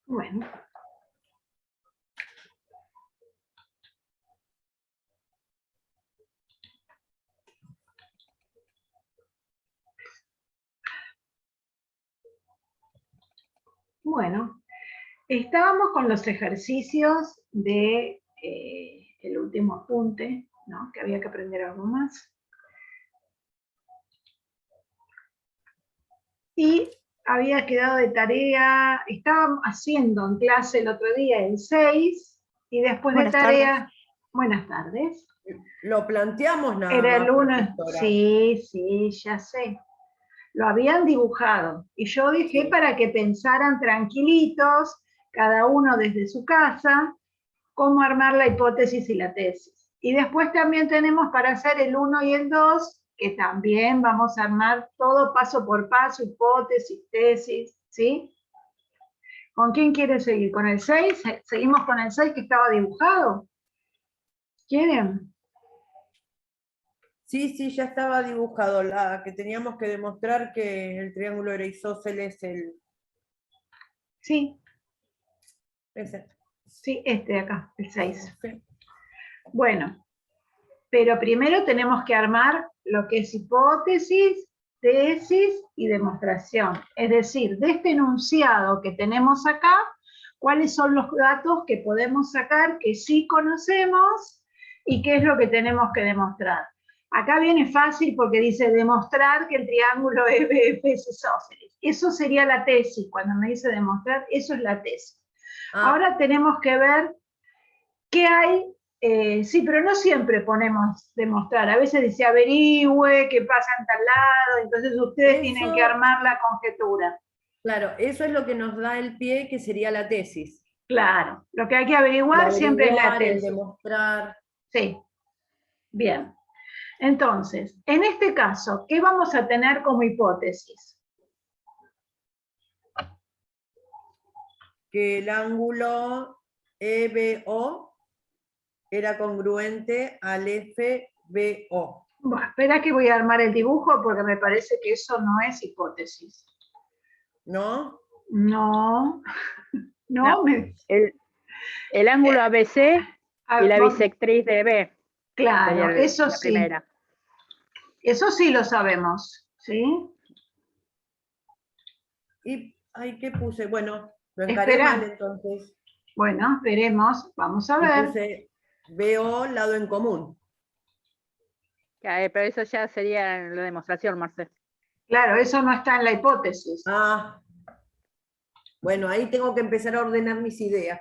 Bueno. Bueno, estábamos con los ejercicios de el último apunte, ¿no? Que había que aprender algo más. Y había quedado de tarea, estaba haciendo en clase el otro día el 6, y después Buenas de tarea, tardes. buenas tardes. Lo planteamos nada Era más, el 1, profesora. sí, ya sé. Lo habían dibujado, y yo dejé Sí. para que pensaran tranquilitos, cada uno desde su casa, cómo armar la hipótesis y la tesis. Y después también tenemos para hacer el 1 y el 2, que también vamos a armar todo paso por paso, hipótesis, tesis, ¿sí? ¿Con quién quiere seguir? ¿Con el 6? ¿Seguimos con el 6 que estaba dibujado? ¿Quieren? Sí, ya estaba dibujado, la que teníamos que demostrar que el triángulo isósceles es el... Sí, Ese. sí, este de acá, el 6. Sí. Bueno, pero primero tenemos que armar lo que es hipótesis, tesis y demostración. Es decir, de este enunciado que tenemos acá, cuáles son los datos que podemos sacar que sí conocemos y qué es lo que tenemos que demostrar. Acá viene fácil porque dice demostrar que el triángulo EBF es isósceles. Eso sería la tesis. Cuando me dice demostrar, eso es la tesis. Ahora tenemos que ver qué hay. Sí, pero no siempre ponemos demostrar. A veces dice averigüe, qué pasa en tal lado, entonces ustedes tienen que armar la conjetura. Claro, eso es lo que nos da el pie, que sería la tesis. Claro, lo que hay que averiguar siempre es la tesis. El demostrar. Sí, bien. Entonces, en este caso, ¿qué vamos a tener como hipótesis? Que el ángulo EBO era congruente al FBO. Bueno, espera que voy a armar el dibujo porque me parece que eso no es hipótesis. ¿No? No, No, me... el ángulo ABC y la bisectriz de B. Claro, eso la sí. primera. Eso sí lo sabemos, ¿sí? Y, ay, ¿qué puse? Bueno, lo encaré mal entonces. Bueno, esperemos, vamos a ver. Y puse BO lado en común. Pero eso ya sería la demostración, Marcel. Claro, eso no está en la hipótesis. Bueno, ahí tengo que empezar a ordenar mis ideas.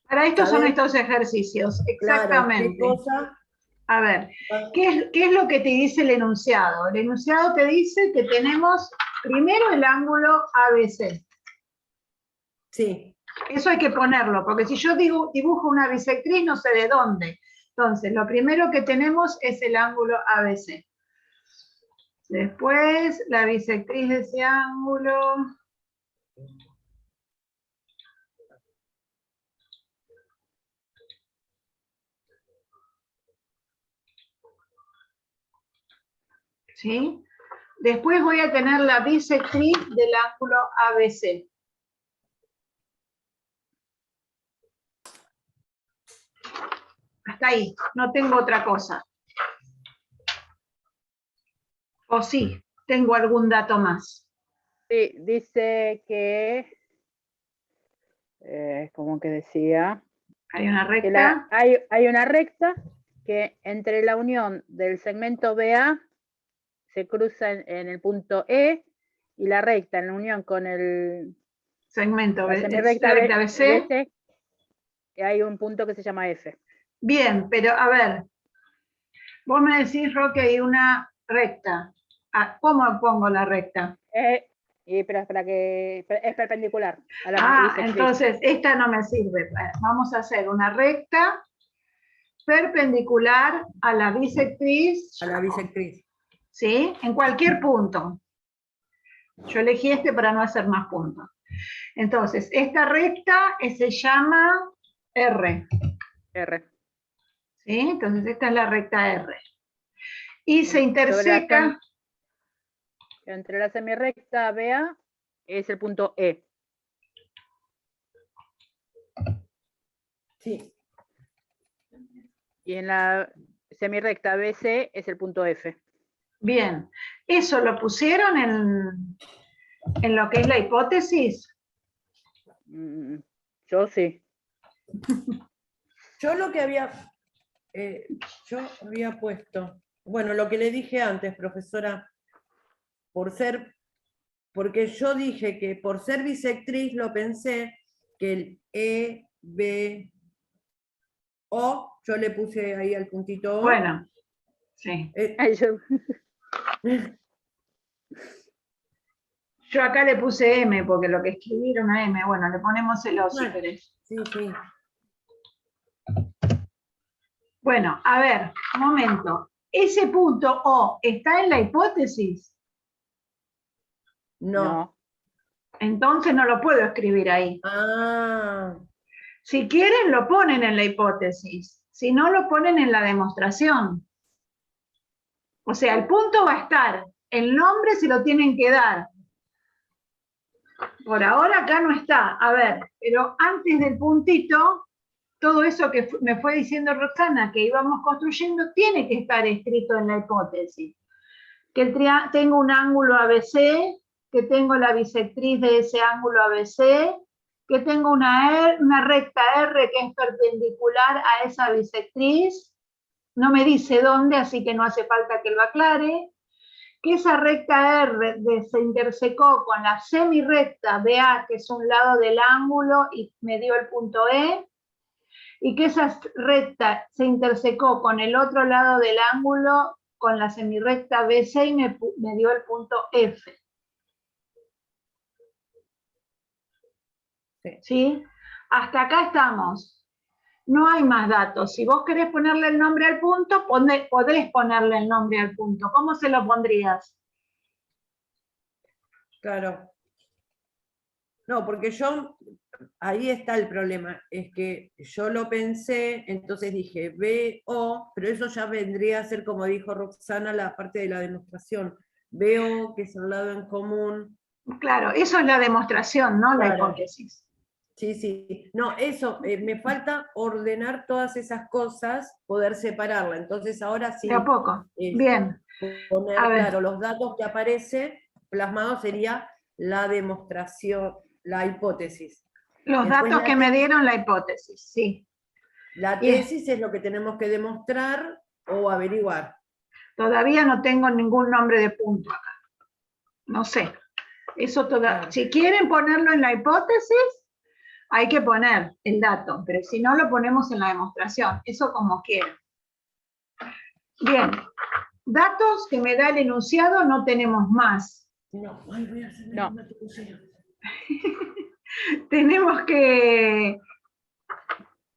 Para esto son estos ejercicios, exactamente. Claro, ¿qué cosa? A ver, ¿qué es lo que te dice el enunciado? El enunciado te dice que tenemos primero el ángulo ABC. Sí. Eso hay que ponerlo, porque si yo dibujo una bisectriz no sé de dónde. Entonces, lo primero que tenemos es el ángulo ABC. Después, la bisectriz de ese ángulo. ¿Sí? Después voy a tener la bisectriz del ángulo ABC. Hasta ahí, no tengo otra cosa. O sí, tengo algún dato más. Sí, dice que, como que decía, hay una recta. Hay una recta que entre la unión del segmento BA se cruza en el punto E, y la recta en la unión con el segmento recta BC, hay un punto que se llama F. Bien, pero a ver, vos me decís, Roque, hay una recta. ¿Cómo pongo la recta? Pero para que es perpendicular a la bisectriz. Entonces esta no me sirve. Vamos a hacer una recta perpendicular a la bisectriz. A la bisectriz. ¿Sí? En cualquier punto. Yo elegí este para no hacer más puntos. Entonces, esta recta se llama R. R. ¿Sí? Entonces, esta es la recta R. Y se interseca. Entre la semirrecta BA es el punto E. Sí. Y en la semirrecta BC es el punto F. Bien. ¿Eso lo pusieron en lo que es la hipótesis? Yo sí. Yo lo que había, yo había puesto, bueno, lo que le dije antes, profesora, porque yo dije que por ser bisectriz lo pensé, que el E, B, O, yo le puse ahí al puntito O. Bueno, sí. Yo acá le puse M, porque lo que escribí era una M. Bueno, le ponemos el O si querés. Sí, sí. Bueno, a ver, un momento. ¿Ese punto O está en la hipótesis? No. Entonces no lo puedo escribir ahí. Ah, Si quieren, lo ponen en la hipótesis. Si no, lo ponen en la demostración. O sea, el punto va a estar. El nombre se lo tienen que dar. Por ahora acá no está. A ver, pero antes del puntito, todo eso que me fue diciendo Roxana, que íbamos construyendo, tiene que estar escrito en la hipótesis. Que tengo un ángulo ABC, que tengo la bisectriz de ese ángulo ABC, que tengo una recta R que es perpendicular a esa bisectriz. No me dice dónde, así que no hace falta que lo aclare. Que esa recta R se intersecó con la semirrecta BA, que es un lado del ángulo, y me dio el punto E, y que esa recta se intersecó con el otro lado del ángulo, con la semirrecta BC, y me dio el punto F. ¿Sí? Hasta acá estamos. No hay más datos. Si vos querés ponerle el nombre al punto, podés ponerle el nombre al punto. ¿Cómo se lo pondrías? claro. No, porque ahí está el problema, es que yo lo pensé, entonces dije BO, pero eso ya vendría a ser, como dijo Roxana, la parte de la demostración. BO, que es el lado en común. Claro, eso es la demostración, no la Claro. hipótesis. Sí, sí. No, eso, me falta ordenar todas esas cosas, poder separarla. Entonces ahora sí. De a poco. Bien. Poner, A ver. claro, los datos que aparecen plasmados sería la demostración, la hipótesis. Los Después datos que me dieron la hipótesis, sí. La tesis es lo que tenemos que demostrar o averiguar. Todavía no tengo ningún nombre de punto acá. No sé. Eso Claro. Si quieren ponerlo en la hipótesis, hay que poner el dato, pero si no lo ponemos en la demostración, eso como quieran. Bien, datos que me da el enunciado no tenemos más. No, ay, voy a hacer No. Tenemos que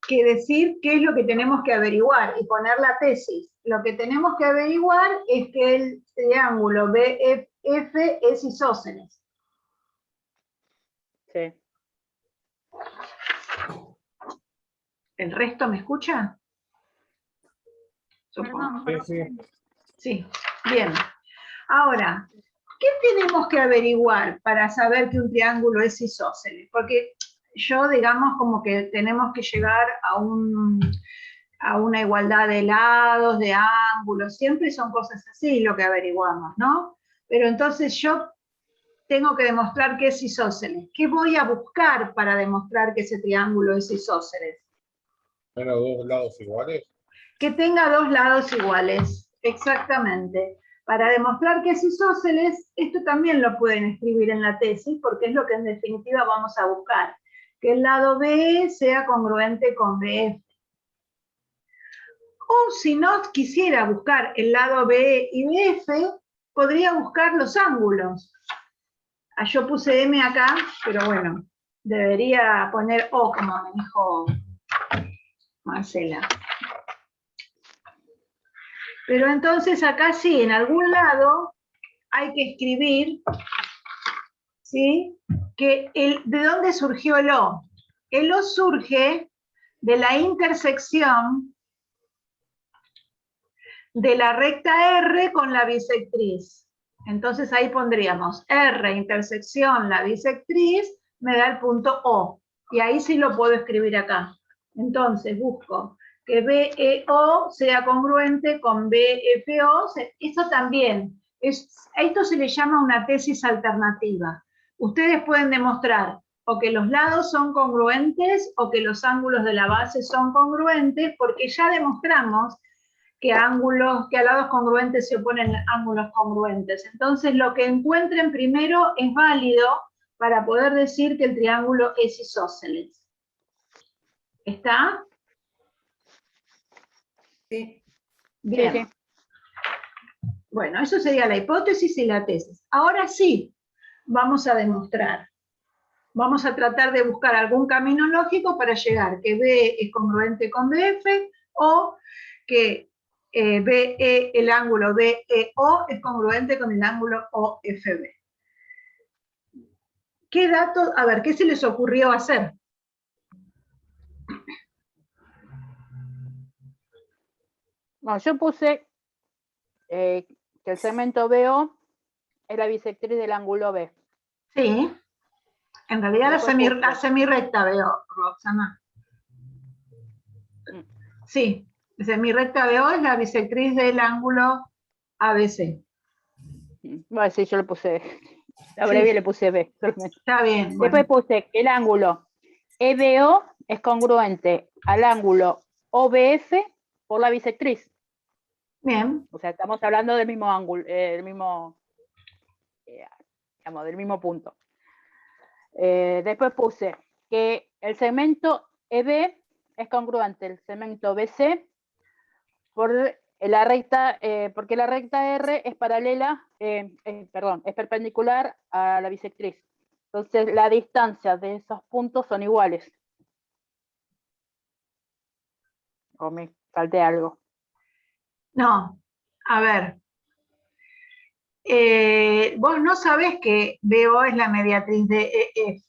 decir qué es lo que tenemos que averiguar y poner la tesis. Lo que tenemos que averiguar es que el triángulo BF es isósceles. Sí. ¿El resto me escucha? Perdón, Sí, bien. Ahora, ¿qué tenemos que averiguar para saber que un triángulo es isósceles? Porque yo, digamos, como que tenemos que llegar a una igualdad de lados, de ángulos, siempre son cosas así lo que averiguamos, ¿no? Pero entonces yo tengo que demostrar que es isósceles. ¿Qué voy a buscar para demostrar que ese triángulo es isósceles? ¿Tenga dos lados iguales? Que tenga dos lados iguales, exactamente. Para demostrar que es isósceles, esto también lo pueden escribir en la tesis, porque es lo que en definitiva vamos a buscar, que el lado B sea congruente con BF. O si no quisiera buscar el lado B y BF, podría buscar los ángulos. Yo puse M acá, pero bueno, debería poner O, como me dijo Marcela. Pero entonces acá sí, en algún lado hay que escribir, ¿sí? Que ¿de dónde surgió el O? El O surge de la intersección de la recta R con la bisectriz. Entonces ahí pondríamos R intersección la bisectriz, me da el punto O. Y ahí sí lo puedo escribir acá. Entonces busco que BEO sea congruente con BFO, eso también, a esto se le llama una tesis alternativa. Ustedes pueden demostrar o que los lados son congruentes o que los ángulos de la base son congruentes, porque ya demostramos que a lados congruentes se oponen ángulos congruentes. Entonces, lo que encuentren primero es válido para poder decir que el triángulo es isósceles. ¿Está? Sí. Bien. Sí, sí. Bueno, eso sería la hipótesis y la tesis. Ahora sí, vamos a demostrar. Vamos a tratar de buscar algún camino lógico para llegar que B es congruente con BF o que el ángulo BEO es congruente con el ángulo OFB. ¿Qué datos? A ver, ¿qué se les ocurrió hacer? No, yo puse que el segmento BO es la bisectriz del ángulo B. Sí, en realidad la semirrecta veo, Roxana. Sí, la semirrecta BO es la bisectriz del ángulo ABC. Bueno, sí, yo le puse, la abrevié, le puse B. Está bien. Bueno. Después puse que el ángulo EBO es congruente al ángulo OBF por la bisectriz. Bien. O sea, estamos hablando del mismo ángulo, del mismo punto. Después puse que el segmento EB es congruente al segmento BC por la recta, porque la recta R es paralela, es perpendicular a la bisectriz. Entonces, la distancia de esos puntos son iguales. O me falté algo. No, a ver. Vos no sabés que BO es la mediatriz de EF.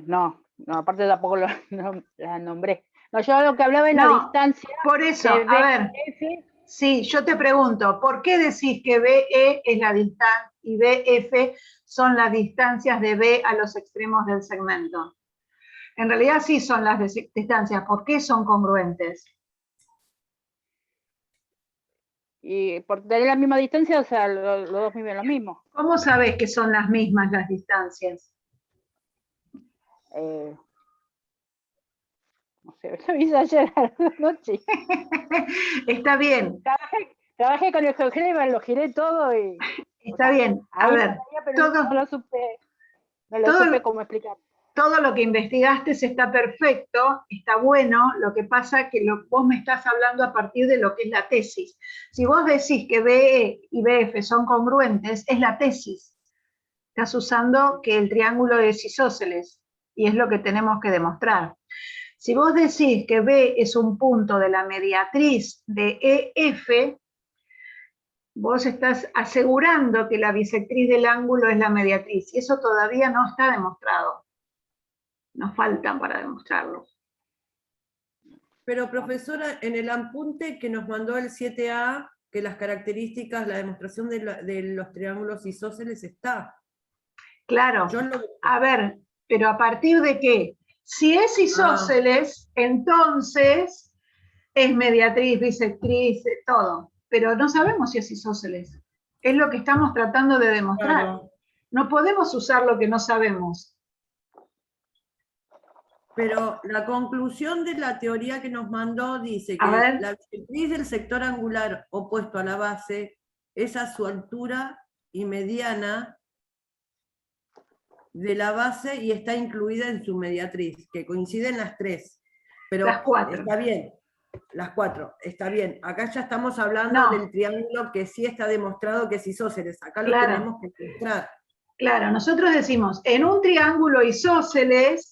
No, aparte tampoco la nombré. No, yo lo que hablaba es la distancia. Por eso, de a ver, sí, yo te pregunto, ¿por qué decís que BE es la distancia y BF son las distancias de B a los extremos del segmento? En realidad sí son las distancias, ¿por qué son congruentes? Y por tener la misma distancia, o sea, los dos miden lo mismo. ¿Cómo sabés que son las mismas las distancias? No sé, lo hice ayer a la noche. Está bien. Trabajé con el GeoGebra, lo giré todo y... Está bien. A ver, no lo supe cómo explicar. Todo lo que investigaste está perfecto, está bueno, lo que pasa que vos me estás hablando a partir de lo que es la tesis. Si vos decís que BE y BF son congruentes, es la tesis. Estás usando que el triángulo es isósceles, y es lo que tenemos que demostrar. Si vos decís que B es un punto de la mediatriz de EF, vos estás asegurando que la bisectriz del ángulo es la mediatriz, y eso todavía no está demostrado. Nos faltan para demostrarlo. Pero profesora, en el apunte que nos mandó el 7A, que las características, la demostración de los triángulos isósceles está. Claro, a ver, pero ¿a partir de qué? Si es isósceles, entonces es mediatriz, bisectriz, todo. Pero no sabemos si es isósceles. Es lo que estamos tratando de demostrar. Claro. No podemos usar lo que no sabemos. Pero la conclusión de la teoría que nos mandó dice que la bisectriz del sector angular opuesto a la base es a su altura y mediana de la base y está incluida en su mediatriz, que coinciden las tres. Pero las cuatro. Está bien, las cuatro, está bien. Acá ya estamos hablando del triángulo que sí está demostrado que es isósceles. Acá lo tenemos que demostrar. Claro, nosotros decimos, en un triángulo isósceles,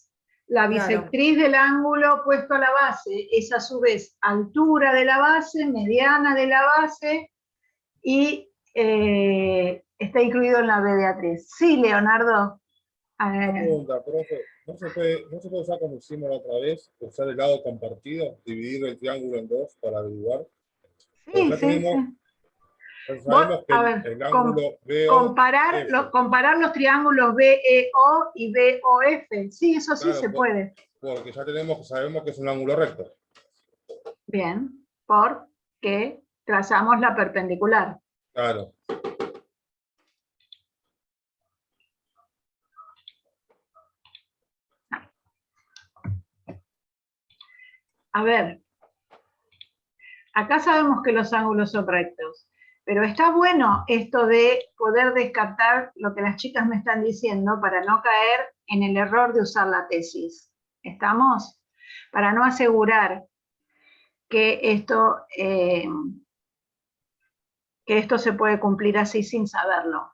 la bisectriz del ángulo opuesto a la base es a su vez altura de la base, mediana de la base y está incluido en la mediatriz. Sí, Leonardo. Una pregunta, profe. ¿No se puede usar como hicimos la otra vez, usar el lado compartido, dividir el triángulo en dos para averiguar? Sí, ya Entonces sabemos que A ver, el ángulo BO, comparar los triángulos BEO y BOF. Sí, eso sí claro, se puede. porque ya sabemos que es un ángulo recto. Bien, porque trazamos la perpendicular. Claro. A ver, acá sabemos que los ángulos son rectos, pero está bueno esto de poder descartar lo que las chicas me están diciendo para no caer en el error de usar la tesis. ¿Estamos? Para no asegurar que esto se puede cumplir así sin saberlo.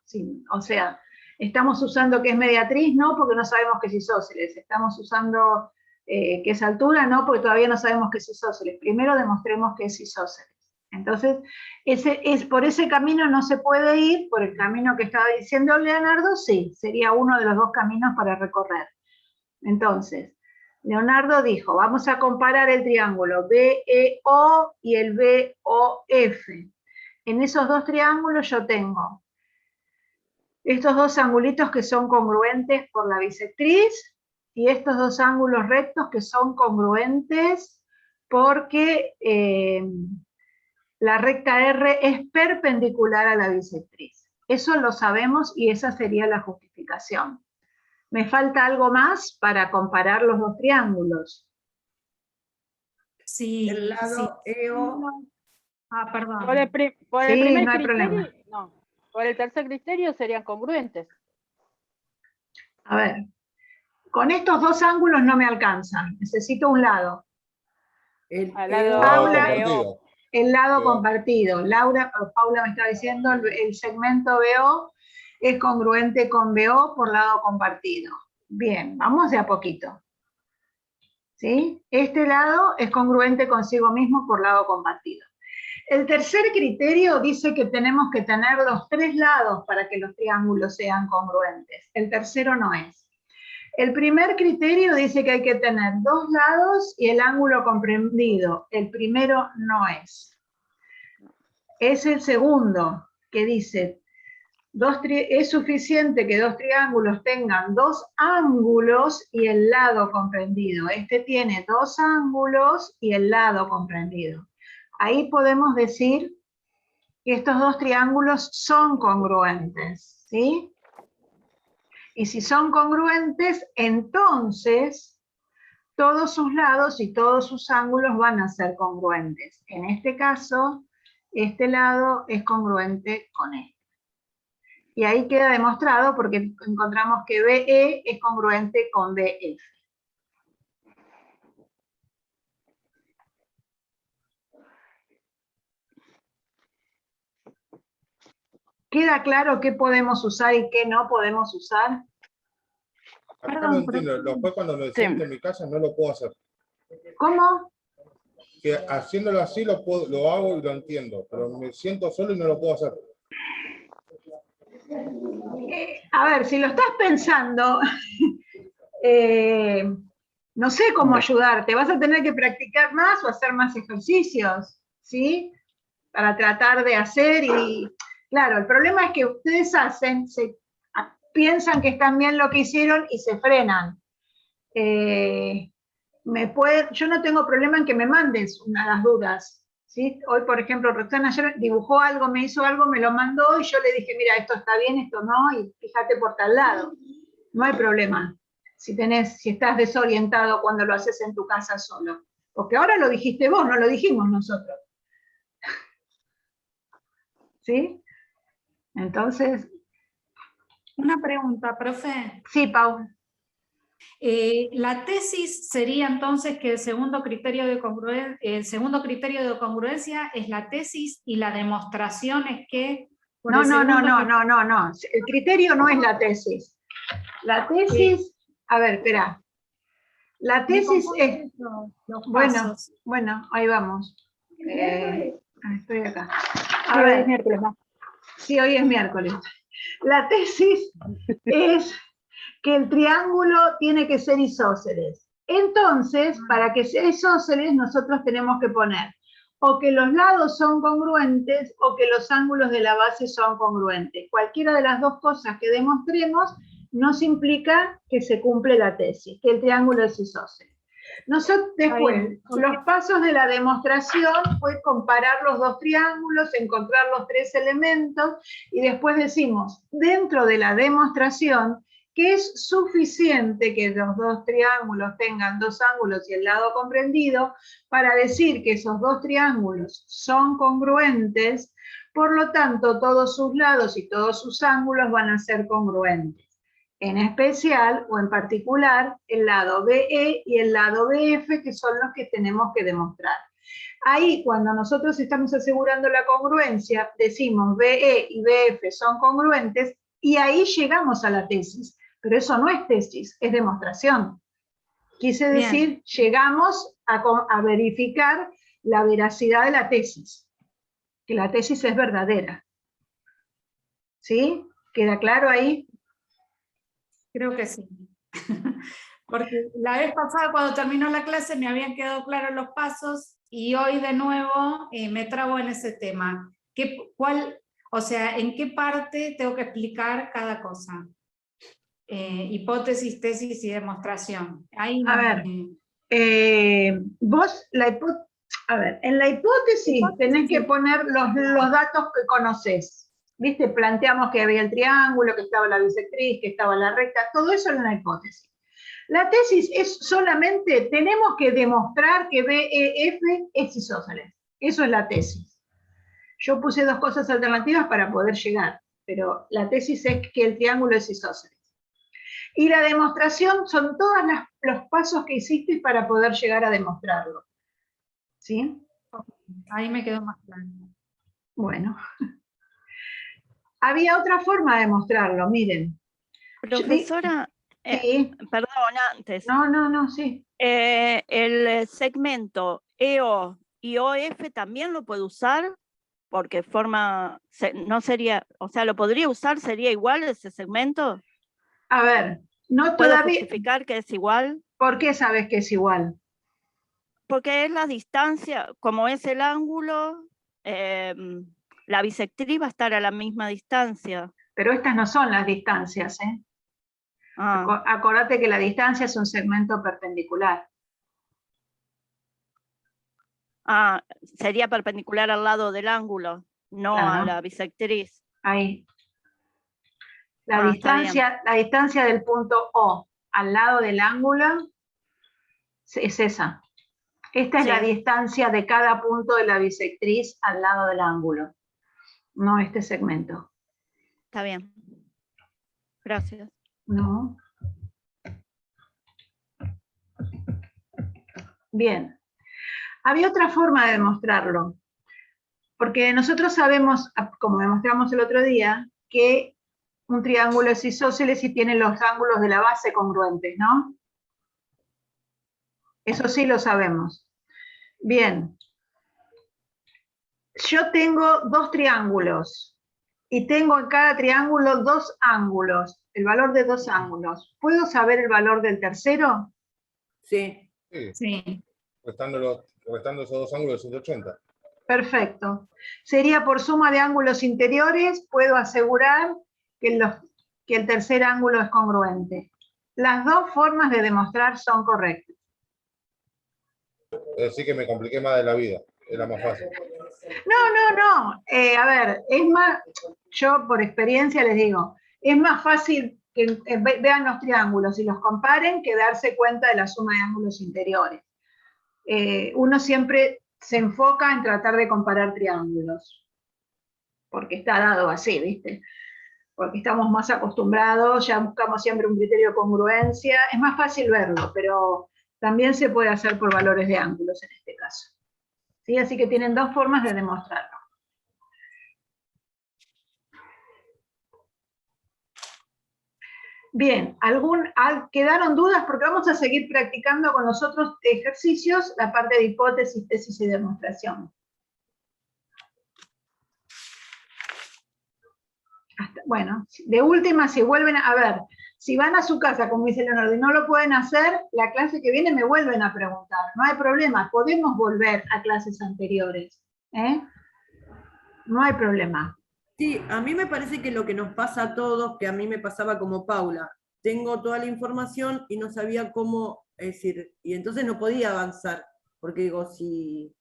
O sea, estamos usando que es mediatriz, no porque no sabemos que es isósceles. Estamos usando que es altura, no porque todavía no sabemos que es isósceles. Primero demostremos que es isósceles. Entonces, por ese camino no se puede ir, por el camino que estaba diciendo Leonardo, sí, sería uno de los dos caminos para recorrer. Entonces, Leonardo dijo, vamos a comparar el triángulo BEO y el BOF. En esos dos triángulos yo tengo estos dos angulitos que son congruentes por la bisectriz y estos dos ángulos rectos que son congruentes porque la recta R es perpendicular a la bisectriz. Eso lo sabemos y esa sería la justificación. Me falta algo más para comparar los dos triángulos. Sí, El lado EO. Ah, perdón. Por el primer no hay criterio, problema. no. Por el tercer criterio serían congruentes. A ver, con estos dos ángulos no me alcanzan, necesito un lado. El Al EO. lado Paula, BO. El lado BO. compartido. Paula me está diciendo, el segmento BO es congruente con BO por lado compartido. Bien, vamos de a poquito. ¿Sí? Este lado es congruente consigo mismo por lado compartido. El tercer criterio dice que tenemos que tener los tres lados para que los triángulos sean congruentes. El tercero no es. El primer criterio dice que hay que tener dos lados y el ángulo comprendido. El primero no es. Es el segundo, que dice, es suficiente que dos triángulos tengan dos ángulos y el lado comprendido. Este tiene dos ángulos y el lado comprendido. Ahí podemos decir que estos dos triángulos son congruentes, ¿sí? Y si son congruentes, entonces todos sus lados y todos sus ángulos van a ser congruentes. En este caso, este lado es congruente con este. Y ahí queda demostrado porque encontramos que BE es congruente con BF. ¿Queda claro qué podemos usar y qué no podemos usar? Acá Perdón, no entiendo. Después cuando me siento en mi casa no lo puedo hacer. ¿Cómo? Que haciéndolo así lo hago y lo entiendo, pero me siento solo y no lo puedo hacer. A ver, si lo estás pensando, no sé cómo ayudarte. Vas a tener que practicar más o hacer más ejercicios, ¿sí? Para tratar de hacer y... Claro, el problema es que ustedes piensan que están bien lo que hicieron y se frenan. Yo no tengo problema en que me mandes las dudas, ¿sí? Hoy, por ejemplo, Roxana ayer dibujó algo, me hizo algo, me lo mandó y yo le dije, mira, esto está bien, esto no, y fíjate por tal lado. No hay problema si estás desorientado cuando lo haces en tu casa solo. Porque ahora lo dijiste vos, no lo dijimos nosotros. ¿Sí? Entonces... Una pregunta, profe. Sí, Paul. La tesis sería entonces que el segundo criterio de congruencia es la tesis y la demostración es que... No. El criterio no es la tesis. La tesis, a ver, espera. La tesis es... Bueno, ahí vamos. Estoy acá. A ver. Es miércoles, ¿no? Sí, hoy es miércoles. La tesis es que el triángulo tiene que ser isósceles. Entonces, para que sea isósceles, nosotros tenemos que poner o que los lados son congruentes o que los ángulos de la base son congruentes. Cualquiera de las dos cosas que demostremos nos implica que se cumple la tesis, que el triángulo es isósceles. Nosotros después, los pasos de la demostración fue comparar los dos triángulos, encontrar los tres elementos y después decimos, dentro de la demostración, que es suficiente que los dos triángulos tengan dos ángulos y el lado comprendido para decir que esos dos triángulos son congruentes, por lo tanto todos sus lados y todos sus ángulos van a ser congruentes. En especial o en particular el lado BE y el lado BF, que son los que tenemos que demostrar. Ahí, cuando nosotros estamos asegurando la congruencia, decimos BE y BF son congruentes y ahí llegamos a la tesis. Pero eso no es tesis, es demostración. Quise decir, llegamos a verificar la veracidad de la tesis, que la tesis es verdadera. ¿Sí? ¿Queda claro ahí? Creo que sí. Porque la vez pasada cuando terminó la clase me habían quedado claros los pasos y hoy de nuevo me trabo en ese tema. O sea, ¿en qué parte tengo que explicar cada cosa? Hipótesis, tesis y demostración. Ahí a ver, en la hipótesis tenés que poner los datos que conocés. ¿Viste? Planteamos que había el triángulo, que estaba la bisectriz, que estaba la recta, todo eso en la hipótesis. La tesis es solamente, tenemos que demostrar que BEF es isósceles. Eso es la tesis. Yo puse dos cosas alternativas para poder llegar, pero la tesis es que el triángulo es isósceles. Y la demostración son todos los pasos que hiciste para poder llegar a demostrarlo. ¿Sí? Ahí me quedó más claro. Bueno. Había otra forma de demostrarlo, miren. Profesora, sí. Perdón, antes. No, sí. El segmento EO y OF también lo puedo usar porque no sería, o sea, lo podría usar, sería igual ese segmento. A ver, no ¿Puedo todavía justificar que es igual? ¿Por qué sabes que es igual? Porque es la distancia, como es el ángulo, la bisectriz va a estar a la misma distancia. Pero estas no son las distancias, ¿eh? Acordate que la distancia es un segmento perpendicular. Sería perpendicular al lado del ángulo, no claro. a la bisectriz. Ahí. La distancia del punto O al lado del ángulo es esa. Esta es la distancia de cada punto de la bisectriz al lado del ángulo, no este segmento. Está bien. Gracias. No. Bien. Había otra forma de demostrarlo, porque nosotros sabemos, como demostramos el otro día, que un triángulo es isósceles y tiene los ángulos de la base congruentes, ¿no? Eso sí lo sabemos. Bien. Yo tengo dos triángulos y tengo en cada triángulo dos ángulos, el valor de dos ángulos. ¿Puedo saber el valor del tercero? Sí. Sí. Restando esos dos ángulos de 180. Perfecto. Sería por suma de ángulos interiores, puedo asegurar que el tercer ángulo es congruente. Las dos formas de demostrar son correctas. Es decir, que me compliqué más de la vida. Era más fácil. No. A ver, yo por experiencia les digo, es más fácil que vean los triángulos y los comparen que darse cuenta de la suma de ángulos interiores. Uno siempre se enfoca en tratar de comparar triángulos, porque está dado así, ¿viste? Porque estamos más acostumbrados, ya buscamos siempre un criterio de congruencia, es más fácil verlo, pero también se puede hacer por valores de ángulos en este caso. ¿Sí? Así que tienen dos formas de demostrarlo. Bien, ¿quedaron dudas? Porque vamos a seguir practicando con los otros ejercicios la parte de hipótesis, tesis y demostración. Bueno, de última, si vuelven a ver, si van a su casa, como dice Leonardo, y no lo pueden hacer, la clase que viene me vuelven a preguntar. No hay problema, podemos volver a clases anteriores. No hay problema. Sí, a mí me parece que lo que nos pasa a todos, que a mí me pasaba como Paula, tengo toda la información y no sabía cómo, es decir, y entonces no podía avanzar, porque digo, si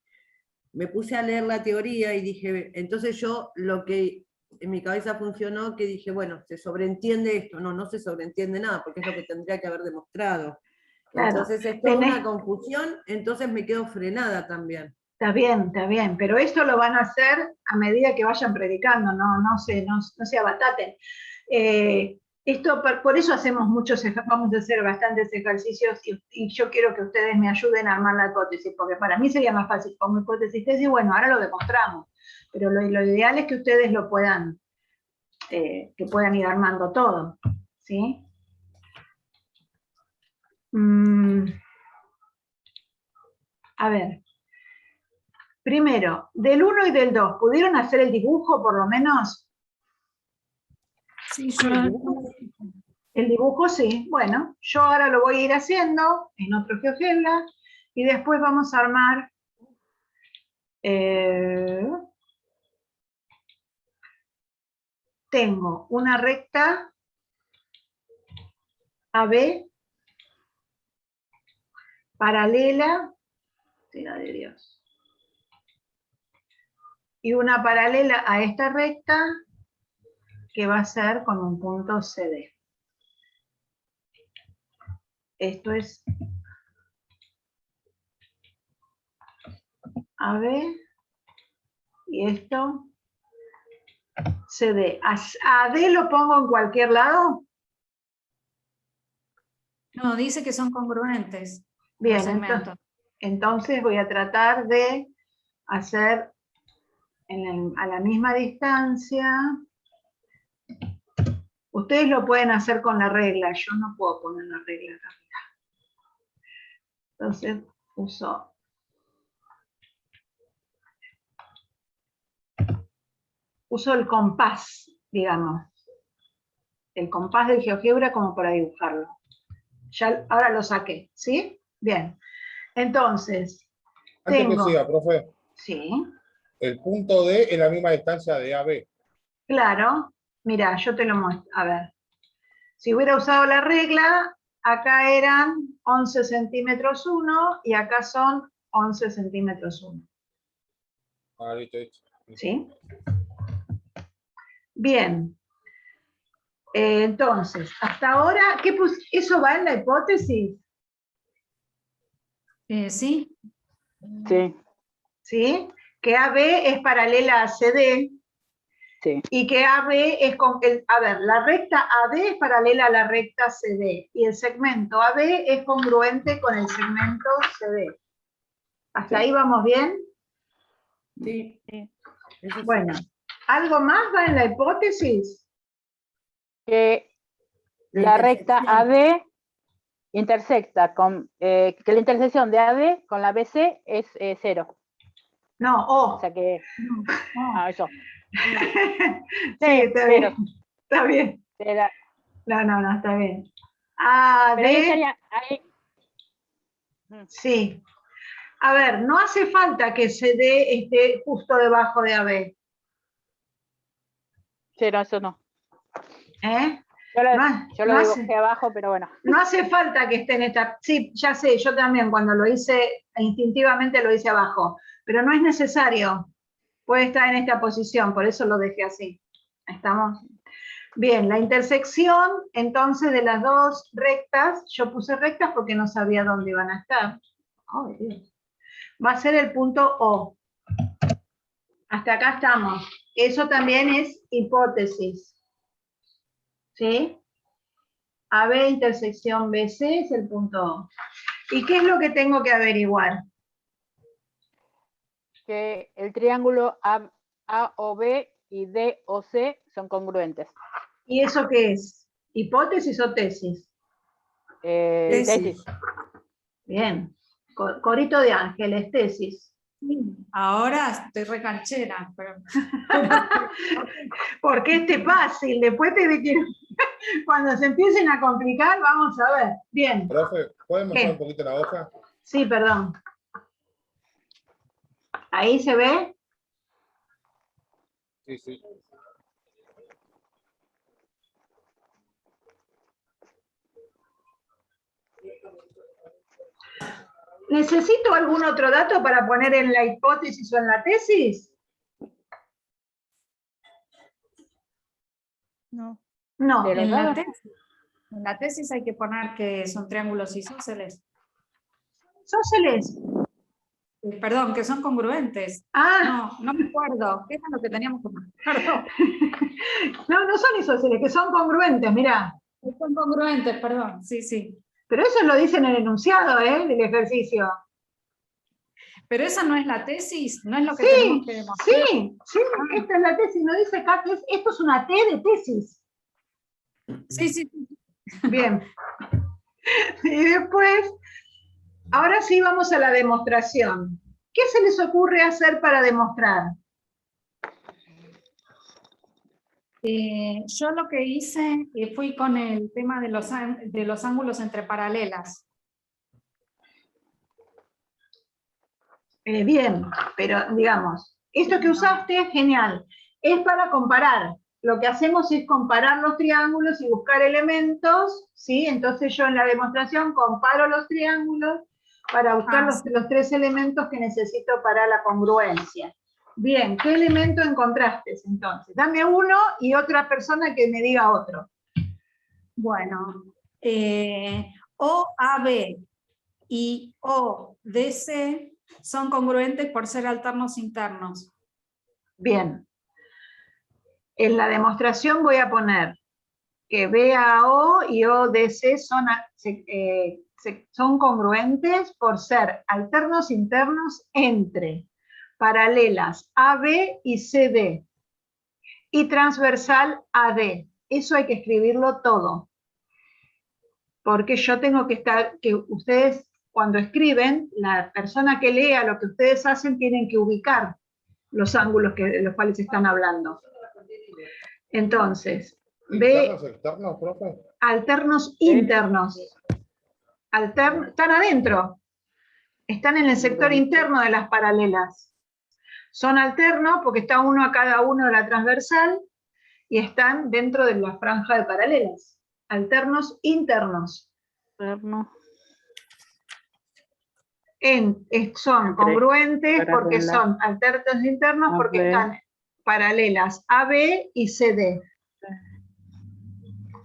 me puse a leer la teoría y dije, entonces yo lo que en mi cabeza funcionó, que dije, bueno, se sobreentiende esto, no se sobreentiende nada, porque es lo que tendría que haber demostrado. Claro, Entonces es toda una confusión, entonces me quedo frenada también. Está bien, pero esto lo van a hacer a medida que vayan predicando, no se abataten. Esto, por eso hacemos vamos a hacer bastantes ejercicios y yo quiero que ustedes me ayuden a armar la hipótesis, porque para mí sería más fácil como hipótesis tesis, bueno, ahora lo demostramos, pero lo ideal es que ustedes lo puedan, que puedan ir armando todo, ¿sí? A ver. Primero, del 1 y del 2, ¿pudieron hacer el dibujo por lo menos? Sí, yo... El dibujo sí, bueno, yo ahora lo voy a ir haciendo en otro GeoGebra y después vamos a armar tengo una recta AB paralela, tira de Dios, y una paralela a esta recta que va a ser con un punto CD. Esto es AB y esto CD. ¿AD lo pongo en cualquier lado? No, dice que son congruentes. Bien, los segmentos. entonces voy a tratar de hacer a la misma distancia. Ustedes lo pueden hacer con la regla, yo no puedo poner la regla acá. Entonces uso el compás, digamos. El compás del GeoGebra como para dibujarlo. Ya ahora lo saqué, ¿sí? Bien. Entonces, Antes que siga, profe. Sí. El punto D es la misma distancia de AB. Claro. Mira, yo te lo muestro. A ver. Si hubiera usado la regla, acá eran 11 centímetros 1 y acá son 11 centímetros 1. Ah, listo. ¿Sí? Bien. Entonces, hasta ahora, ¿eso va en la hipótesis? ¿Sí? Sí. ¿Sí? Que AB es paralela a CD. Sí. Y que AB es la recta AB es paralela a la recta CD. Y el segmento AB es congruente con el segmento CD. ¿Hasta ahí vamos bien? Sí. Bueno, ¿algo más va en la hipótesis? Que la recta AD intersecta con, que la intersección de AD con la BC es 0. No, O. O sea que, eso. Sí, está bien. Está bien. Era, No, está bien. AD. pero ahí estaría, ahí. Sí. A ver, no hace falta que CD esté justo debajo de AB. Pero eso no. ¿Eh? Yo lo dibujé abajo, pero bueno. No hace falta que esté en esta... Sí, ya sé, yo también cuando lo hice, instintivamente lo hice abajo, pero no es necesario. Puede estar en esta posición, por eso lo dejé así. ¿Estamos? Bien, la intersección, entonces, de las dos rectas, yo puse rectas porque no sabía dónde iban a estar. Oh, Dios. Va a ser el punto O. Hasta acá estamos. Eso también es hipótesis. ¿Sí? AB intersección BC es el punto O. ¿Y qué es lo que tengo que averiguar? Que el triángulo AOB y DOC son congruentes. ¿Y eso qué es? ¿Hipótesis o tesis? Tesis. Bien. Corito de Ángeles, tesis. Ahora estoy recanchera. Pero... Porque este es fácil, después te quiero... Cuando se empiecen a complicar, vamos a ver. Bien, Profe, ¿pueden mostrar ¿Qué? un poquito la hoja? sí, perdón. Ahí se ve. Sí, sí. ¿Necesito algún otro dato para poner en la hipótesis o en la tesis? No. No. Pero En nada. en la tesis hay que poner que son triángulos isósceles. ¿Isósceles? Perdón, que son congruentes. Ah, No me acuerdo. ¿Qué es lo que teníamos que poner? Perdón. no son isósceles, que son congruentes, mirá. Son congruentes, perdón. Sí, sí. Pero eso lo dice en el enunciado, del ejercicio. Pero esa no es la tesis, no es lo que tenemos que demostrar. Sí, esta es la tesis, no dice acá que esto es una T de tesis. Sí, sí. Bien. Y después, ahora sí vamos a la demostración. ¿Qué se les ocurre hacer para demostrar? Yo lo que hice fui con el tema de los ángulos entre paralelas. Bien, pero digamos, esto que usaste, genial. Es para comparar. Lo que hacemos es comparar los triángulos y buscar elementos, ¿sí? Entonces yo en la demostración comparo los triángulos para buscar los 3 elementos que necesito para la congruencia. Bien, ¿qué elemento encontraste entonces? Dame uno y otra persona que me diga otro. Bueno, OAB y ODC son congruentes por ser alternos internos. Bien. En la demostración voy a poner que BAO y ODC son congruentes por ser alternos internos entre paralelas AB y CD y transversal AD. Eso hay que escribirlo todo. Porque yo tengo que estar, que ustedes cuando escriben, la persona que lea lo que ustedes hacen tienen que ubicar los ángulos de los cuales están hablando. Entonces, ¿Internos o externos, profe? alternos internos. Están adentro. Están en el sector interno de las paralelas. Son alternos porque está uno a cada uno de la transversal y están dentro de la franja de paralelas. Alternos internos. Son congruentes porque son alternos internos porque están paralelas AB y CD.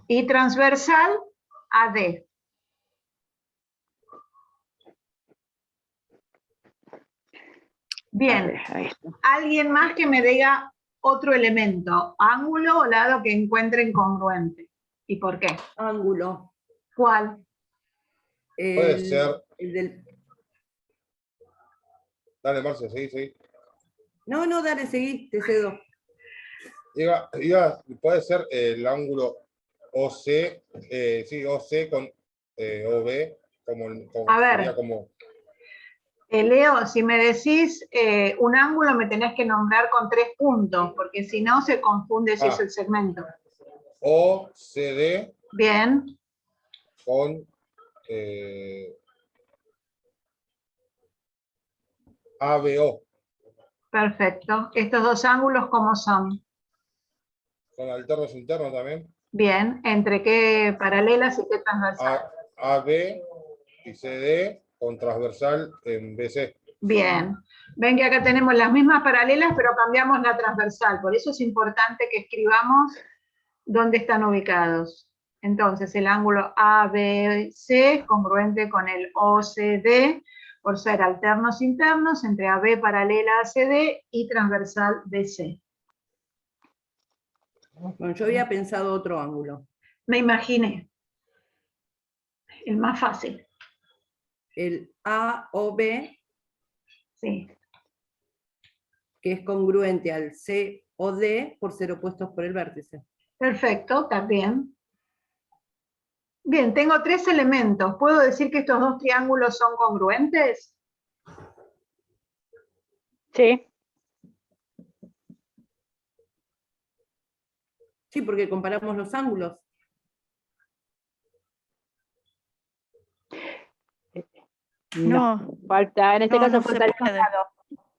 Y transversal AD. Bien, alguien más que me diga otro elemento, ángulo o lado que encuentren congruente. ¿Y por qué? Ángulo. ¿Cuál? Puede ser. El del... Dale, Marcia, seguí. No, dale, seguí, te cedo. Puede ser el ángulo OC, OC con OB, A ver. sería como... Leo, si me decís un ángulo me tenés que nombrar con 3 puntos, porque si no se confunde si es el segmento. OCD. Bien. Con ABO. Perfecto. ¿Estos 2 ángulos cómo son? ¿Son alternos internos también? Bien. ¿Entre qué paralelas y qué transversal? AB y CD con transversal en BC. Bien. Ven que acá tenemos las mismas paralelas, pero cambiamos la transversal. Por eso es importante que escribamos dónde están ubicados. Entonces, el ángulo ABC es congruente con el OCD, por ser alternos internos entre AB paralela a CD y transversal BC. Bueno, yo había pensado otro ángulo. Me imaginé. El más fácil. El AOB, Sí. que es congruente al COD por ser opuestos por el vértice. Perfecto, también. Bien, tengo 3 elementos. ¿Puedo decir que estos 2 triángulos son congruentes? Sí. Sí, porque comparamos los ángulos. No, Falta, en este No, caso no se falta el puede. lado.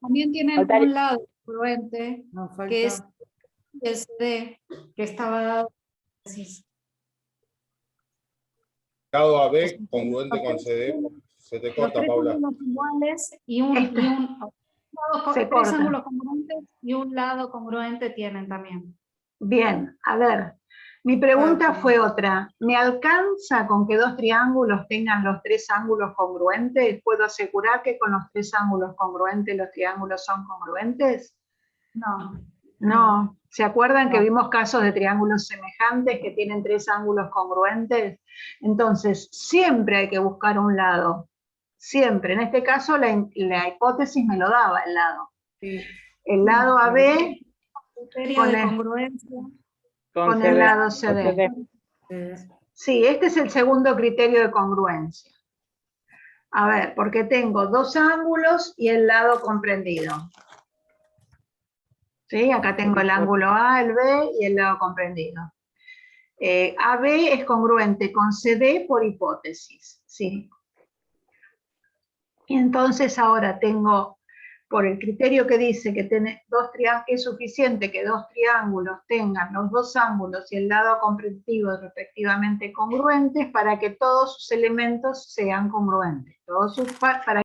También tienen Falta el- un lado congruente, No, falta. que es el CD, que estaba dado. Lado AB congruente con CD. Se te Los corta, tres Paula. ángulos iguales y un Este. Se tres corta. ángulos congruentes y un lado congruente tienen también. Bien, a ver, mi pregunta fue otra. ¿Me alcanza con que dos triángulos tengan los tres ángulos congruentes? ¿Puedo asegurar que con los tres ángulos congruentes los triángulos son congruentes? No. No. ¿Se acuerdan que No. vimos casos de triángulos semejantes que tienen tres ángulos congruentes? Entonces, siempre hay que buscar un lado. Siempre. En este caso, la hipótesis me lo daba el lado. Sí. El lado AB Criterio con de el- congruencia. con CD, el lado con CD. CD. Sí, este es el segundo criterio de congruencia. A ver, porque tengo dos ángulos y el lado comprendido. ¿Sí? Acá tengo el ángulo A, el B y el lado comprendido. AB es congruente con CD por hipótesis. ¿Sí? Y entonces ahora tengo, por el criterio que dice que es suficiente que dos triángulos tengan los dos ángulos y el lado comprendido respectivamente congruentes para que todos sus elementos sean congruentes. Para